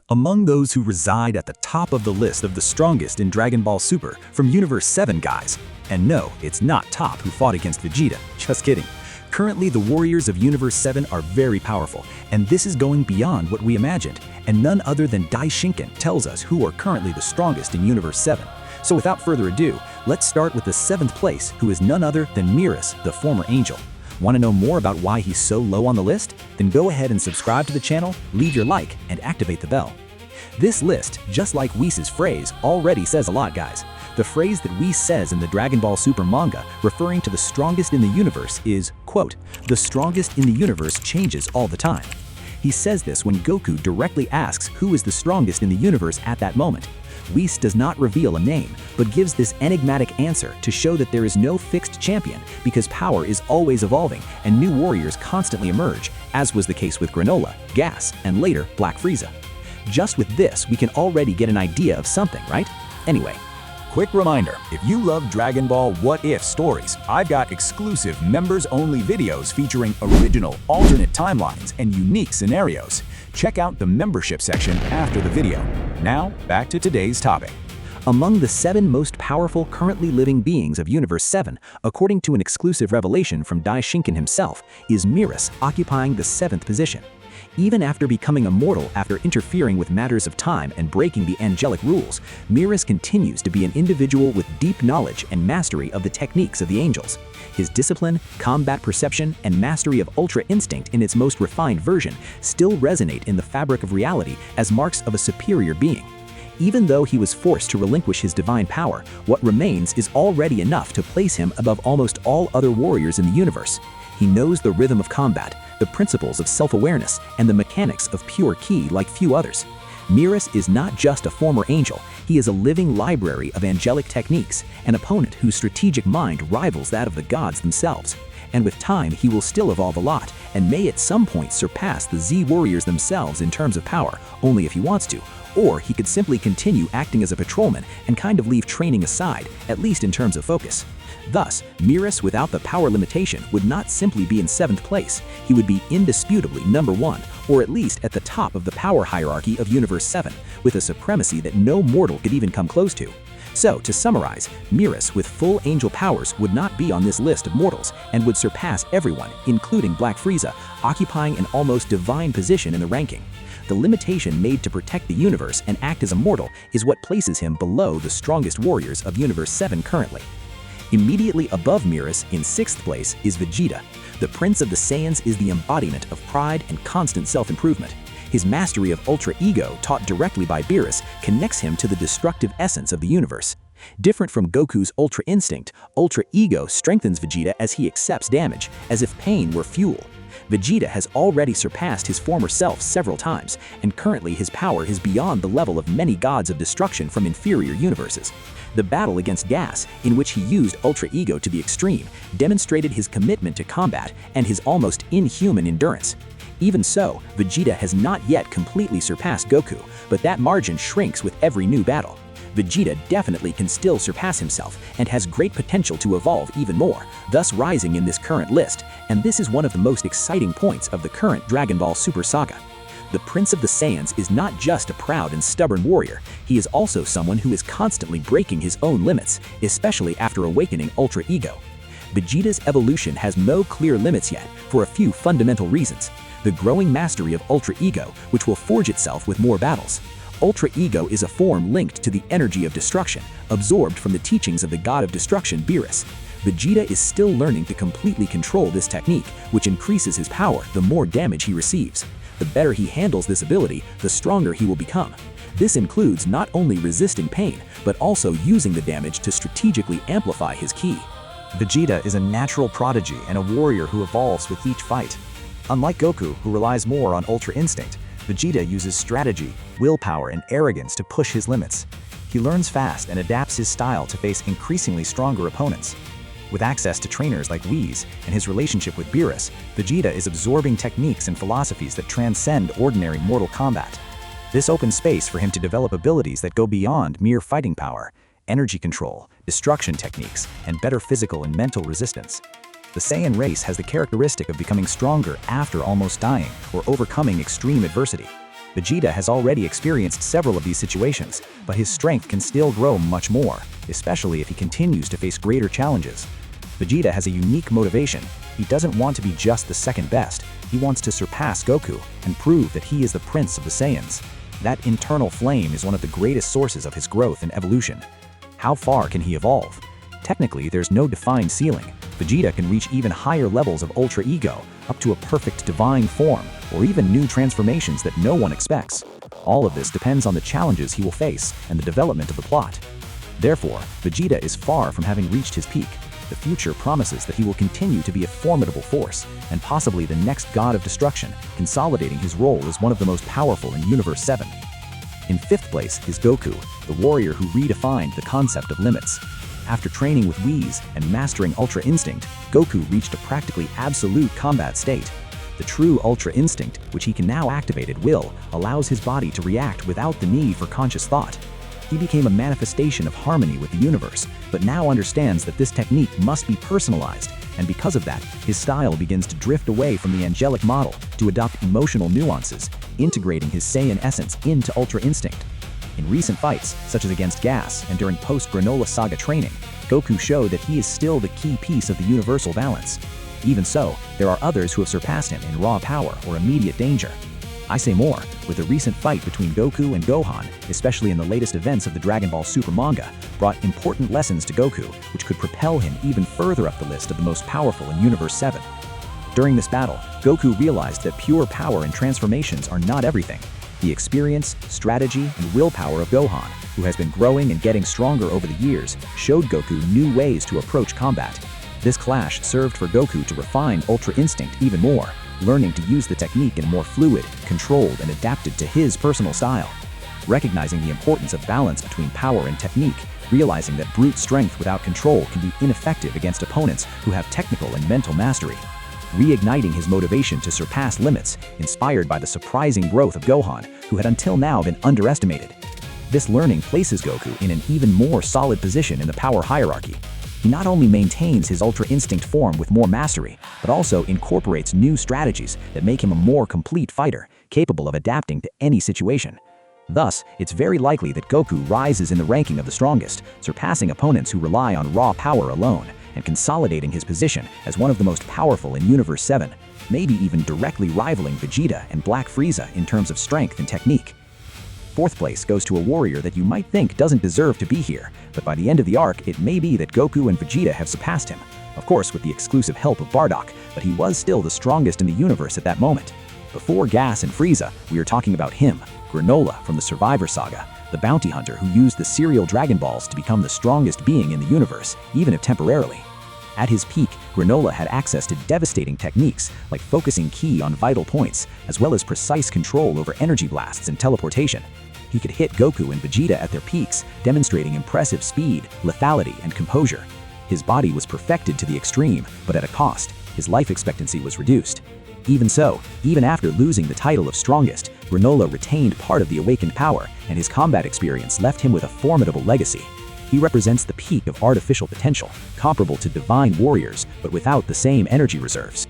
Among those who reside at the top of the list of the strongest in Dragon Ball Super from Universe 7 guys. And no, it's not Top who fought against Vegeta, just kidding. Currently, the warriors of Universe 7 are very powerful, and this is going beyond what we imagined, and none other than Dai Shinken tells us who are currently the strongest in Universe 7. So without further ado, let's start with the 7th place, who is none other than Miris, the former angel. Want to know more about why he's so low on the list? Then go ahead and subscribe to the channel, leave your like, and activate the bell. This list, just like Whis' phrase, already says a lot, guys. The phrase that Whis says in the Dragon Ball Super manga, referring to the strongest in the universe, is, quote, "The strongest in the universe changes all the time." He says this when Goku directly asks who is the strongest in the universe at that moment. Whis does not reveal a name, but gives this enigmatic answer to show that there is no fixed champion because power is always evolving and new warriors constantly emerge, as was the case with Granola, Gas, and later Black Frieza. Just with this, we can already get an idea of something, right? Anyway, quick reminder, if you love Dragon Ball What If stories, I've got exclusive members-only videos featuring original, alternate timelines and unique scenarios. Check out the membership section after the video. Now, back to today's topic. Among the 7 most powerful currently living beings of Universe 7, according to an exclusive revelation from Dai Shinken himself, is Miris occupying the 7th position. Even after becoming immortal after interfering with matters of time and breaking the angelic rules, Miris continues to be an individual with deep knowledge and mastery of the techniques of the angels. His discipline, combat perception, and mastery of Ultra Instinct in its most refined version still resonate in the fabric of reality as marks of a superior being. Even though he was forced to relinquish his divine power, what remains is already enough to place him above almost all other warriors in the universe. He knows the rhythm of combat, the principles of self-awareness, and the mechanics of pure ki like few others. Miris is not just a former angel, he is a living library of angelic techniques, an opponent whose strategic mind rivals that of the gods themselves. And with time, he will still evolve a lot, and may at some point surpass the Z warriors themselves in terms of power, only if he wants to. Or he could simply continue acting as a patrolman and kind of leave training aside, at least in terms of focus. Thus, Miris without the power limitation would not simply be in 7th place, he would be indisputably number 1, or at least at the top of the power hierarchy of Universe 7, with a supremacy that no mortal could even come close to. So, to summarize, Miris with full angel powers would not be on this list of mortals and would surpass everyone, including Black Frieza, occupying an almost divine position in the ranking. The limitation made to protect the universe and act as a mortal is what places him below the strongest warriors of Universe 7 currently. Immediately above Miris, in 6th place, is Vegeta. The Prince of the Saiyans is the embodiment of pride and constant self-improvement. His mastery of Ultra Ego, taught directly by Miris, connects him to the destructive essence of the universe. Different from Goku's Ultra Instinct, Ultra Ego strengthens Vegeta as he accepts damage, as if pain were fuel. Vegeta has already surpassed his former self several times, and currently his power is beyond the level of many gods of destruction from inferior universes. The battle against Gas, in which he used Ultra Ego to the extreme, demonstrated his commitment to combat and his almost inhuman endurance. Even so, Vegeta has not yet completely surpassed Goku, but that margin shrinks with every new battle. Vegeta definitely can still surpass himself and has great potential to evolve even more, thus rising in this current list, and this is one of the most exciting points of the current Dragon Ball Super saga. The Prince of the Saiyans is not just a proud and stubborn warrior, he is also someone who is constantly breaking his own limits, especially after awakening Ultra Ego. Vegeta's evolution has no clear limits yet, for a few fundamental reasons. The growing mastery of Ultra Ego, which will forge itself with more battles. Ultra Ego is a form linked to the energy of destruction, absorbed from the teachings of the god of destruction, Miris. Vegeta is still learning to completely control this technique, which increases his power the more damage he receives. The better he handles this ability, the stronger he will become. This includes not only resisting pain, but also using the damage to strategically amplify his ki. Vegeta is a natural prodigy and a warrior who evolves with each fight. Unlike Goku, who relies more on Ultra Instinct, Vegeta uses strategy, willpower, and arrogance to push his limits. He learns fast and adapts his style to face increasingly stronger opponents. With access to trainers like Whis and his relationship with Miris, Vegeta is absorbing techniques and philosophies that transcend ordinary mortal combat. This opens space for him to develop abilities that go beyond mere fighting power, energy control, destruction techniques, and better physical and mental resistance. The Saiyan race has the characteristic of becoming stronger after almost dying or overcoming extreme adversity. Vegeta has already experienced several of these situations, but his strength can still grow much more, especially if he continues to face greater challenges. Vegeta has a unique motivation. He doesn't want to be just the second best. He wants to surpass Goku and prove that he is the prince of the Saiyans. That internal flame is one of the greatest sources of his growth and evolution. How far can he evolve? Technically, there's no defined ceiling. Vegeta can reach even higher levels of Ultra Ego, up to a perfect divine form, or even new transformations that no one expects. All of this depends on the challenges he will face and the development of the plot. Therefore, Vegeta is far from having reached his peak. The future promises that he will continue to be a formidable force, and possibly the next god of destruction, consolidating his role as one of the most powerful in Universe 7. In 5th place is Goku, the warrior who redefined the concept of limits. After training with Whis and mastering Ultra Instinct, Goku reached a practically absolute combat state. The true Ultra Instinct, which he can now activate at will, allows his body to react without the need for conscious thought. He became a manifestation of harmony with the universe, but now understands that this technique must be personalized, and because of that, his style begins to drift away from the angelic model to adopt emotional nuances, integrating his Saiyan essence into Ultra Instinct. In recent fights, such as against Gas and during post-Granola Saga training, Goku showed that he is still the key piece of the universal balance. Even so, there are others who have surpassed him in raw power or immediate danger. I say more, with the recent fight between Goku and Gohan, especially in the latest events of the Dragon Ball Super manga, brought important lessons to Goku, which could propel him even further up the list of the most powerful in Universe 7. During this battle, Goku realized that pure power and transformations are not everything. The experience, strategy, and willpower of Gohan, who has been growing and getting stronger over the years, showed Goku new ways to approach combat. This clash served for Goku to refine Ultra Instinct even more, learning to use the technique in a more fluid, controlled, and adapted to his personal style. Recognizing the importance of balance between power and technique, realizing that brute strength without control can be ineffective against opponents who have technical and mental mastery. Reigniting his motivation to surpass limits, inspired by the surprising growth of Gohan, who had until now been underestimated. This learning places Goku in an even more solid position in the power hierarchy. He not only maintains his Ultra Instinct form with more mastery, but also incorporates new strategies that make him a more complete fighter, capable of adapting to any situation. Thus, it's very likely that Goku rises in the ranking of the strongest, surpassing opponents who rely on raw power alone, and consolidating his position as one of the most powerful in Universe 7, maybe even directly rivaling Vegeta and Black Frieza in terms of strength and technique. 4th place goes to a warrior that you might think doesn't deserve to be here, but by the end of the arc, it may be that Goku and Vegeta have surpassed him. Of course, with the exclusive help of Bardock, but he was still the strongest in the universe at that moment. Before Gas and Frieza, we are talking about him, Granola from the Survivor Saga, the bounty hunter who used the cereal Dragon Balls to become the strongest being in the universe, even if temporarily. At his peak, Granola had access to devastating techniques like focusing ki on vital points, as well as precise control over energy blasts and teleportation. He could hit Goku and Vegeta at their peaks, demonstrating impressive speed, lethality, and composure. His body was perfected to the extreme, but at a cost. His life expectancy was reduced. Even so, even after losing the title of strongest, Granola retained part of the awakened power, and his combat experience left him with a formidable legacy. He represents the peak of artificial potential, comparable to divine warriors, but without the same energy reserves.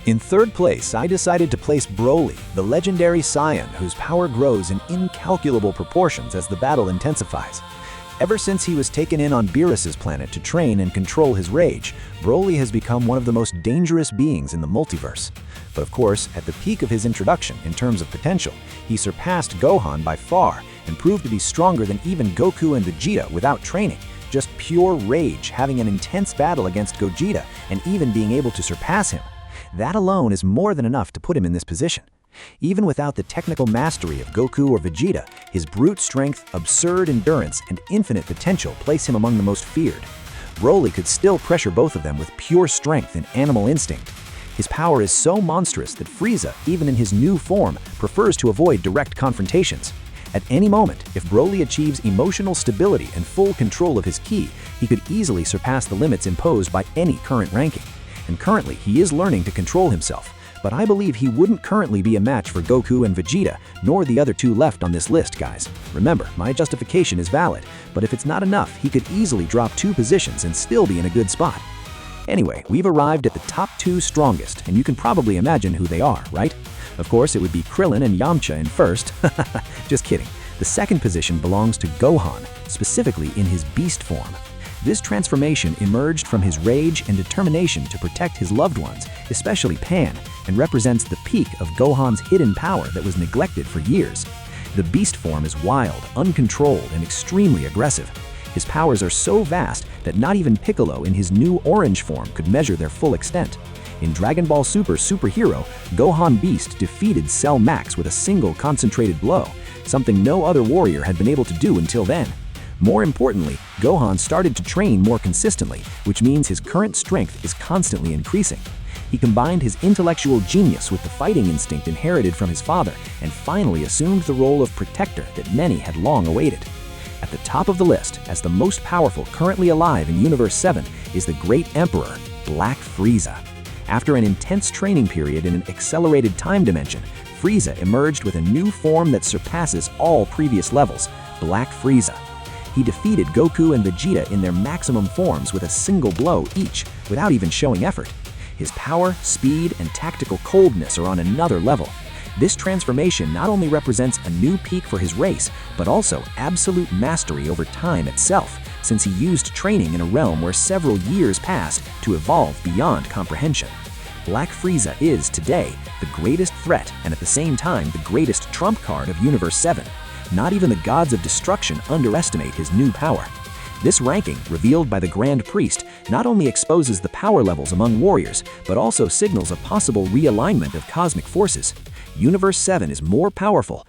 In 3rd place, I decided to place Broly, the legendary Saiyan whose power grows in incalculable proportions as the battle intensifies. Ever since he was taken in on Miris' planet to train and control his rage, Broly has become one of the most dangerous beings in the multiverse. But of course, at the peak of his introduction in terms of potential, he surpassed Gohan by far and proved to be stronger than even Goku and Vegeta without training. Just pure rage, having an intense battle against Gogeta and even being able to surpass him. That alone is more than enough to put him in this position. Even without the technical mastery of Goku or Vegeta, his brute strength, absurd endurance, and infinite potential place him among the most feared. Broly could still pressure both of them with pure strength and animal instinct. His power is so monstrous that Frieza, even in his new form, prefers to avoid direct confrontations. At any moment, if Broly achieves emotional stability and full control of his ki, he could easily surpass the limits imposed by any current ranking. And currently, he is learning to control himself. But I believe he wouldn't currently be a match for Goku and Vegeta, nor the other two left on this list, guys. Remember, my justification is valid, but if it's not enough, he could easily drop 2 positions and still be in a good spot. Anyway, we've arrived at the top 2 strongest, and you can probably imagine who they are, right? Of course, it would be Krillin and Yamcha in first. Just kidding. The second position belongs to Gohan, specifically in his beast form. This transformation emerged from his rage and determination to protect his loved ones, especially Pan, and represents the peak of Gohan's hidden power that was neglected for years. The beast form is wild, uncontrolled, and extremely aggressive. His powers are so vast that not even Piccolo in his new orange form could measure their full extent. In Dragon Ball Super Superhero, Gohan Beast defeated Cell Max with a single concentrated blow, something no other warrior had been able to do until then. More importantly, Gohan started to train more consistently, which means his current strength is constantly increasing. He combined his intellectual genius with the fighting instinct inherited from his father and finally assumed the role of protector that many had long awaited. At the top of the list, as the most powerful currently alive in Universe 7, is the Great Emperor, Black Frieza. After an intense training period in an accelerated time dimension, Frieza emerged with a new form that surpasses all previous levels, Black Frieza. He defeated Goku and Vegeta in their maximum forms with a single blow each, without even showing effort. His power, speed, and tactical coldness are on another level. This transformation not only represents a new peak for his race, but also absolute mastery over time itself, since he used training in a realm where several years passed to evolve beyond comprehension. Black Frieza is, today, the greatest threat and at the same time the greatest trump card of Universe 7. Not even the gods of destruction underestimate his new power. This ranking, revealed by the Grand Priest, not only exposes the power levels among warriors, but also signals a possible realignment of cosmic forces. Universe 7 is more powerful,